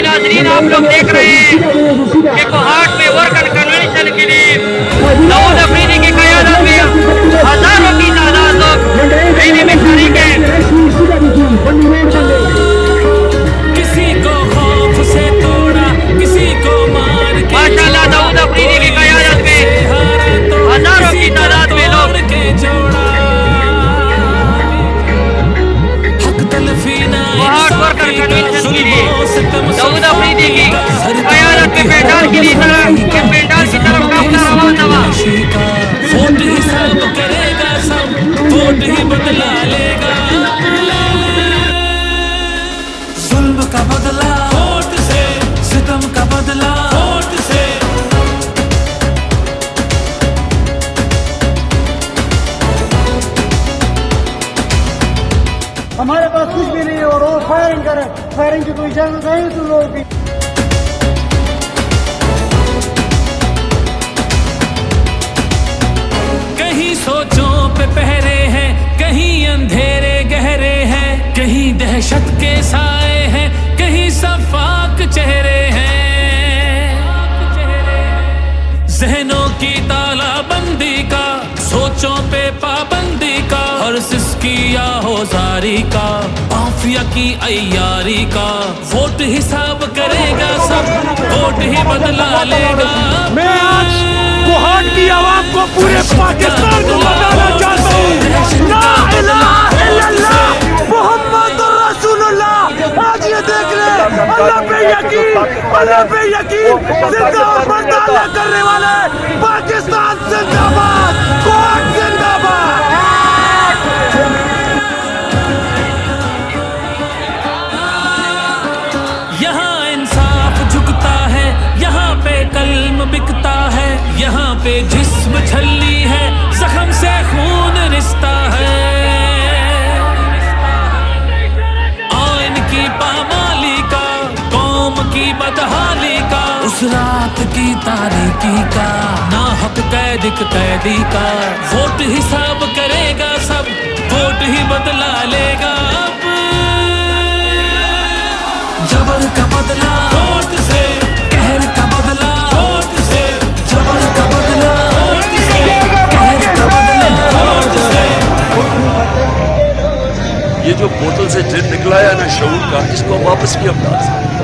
नाज़रीन, आप लोग देख रहे हैं कि कोहाट में वर्कर कन्वेंशन के लिए दाऊद अफरीदी की क़यादत में हजारों की तादाद लोग रैली में शरीक हैं। किसी को खौफ से तोड़ा, किसी को मार के माशाल्लाह दाऊद अफरीदी की क़यादत में हजारों की तादाद में लोग कोहाट वर्कर कन्वेंशन के लिए दाऊद अफरीदी की क़यादत में पेंडाल की तरफ काफिला रवाना हुआ। वोट हिसाब करेगा सब, वोट ही बदला लेगा। जुल्म का बदला वोट से, सितम का बदला वोट से। हमारे पास कुछ भी नहीं है और वो फायरिंग करे, फायरिंग की कोई इजाजत नहीं तुम लोगों की। कहीं सोचों पे पहरे हैं, कहीं अंधेरे गहरे हैं, कहीं दहशत के साए हैं, कहीं सफाक चेहरे हैं। जहनों की तालाबंदी का, सोचों पे पाबंदी का, और सिसकी आहोजारी का, माफिया की अय्यारी का। वोट हिसाब करेगा सब, वोट ही बदला लेगा। मैं आज कोहाट की आवाम को पूरे पाकिस्तान को बताना चाहता हूँ, ला इलाहा इल्लल्लाह मुहम्मदुर रसूलुल्लाह। आज ये देख ले, अल्लाह पे यकीन, अल्लाह पे यकीन, जिंदा और मर्दा अल्लाह करने वाले। पाकिस्तान जिंदाबाद, कोहाट जिंदाबाद। यहाँ इंसाफ झुकता है, यहाँ पे कल्म बिकता है, यहाँ पे जिस्म छल्ली है, जख्म से खून रिश्ता है। आइन की पामाली का, कौम की बदहाली का, उस रात की तारीकी का, ना हक कैदी का। वोट हिसाब करेगा सब, वोट ही बदला लेगा। अब जबर का बदला वोट से, कहर का बदला वोट से, जबर का बदला वोट से, कहर का बदला वोट से। ये जो बोतल से जिन निकला है ना शऊर का, इसको वापस भी हम डाल सकते हैं।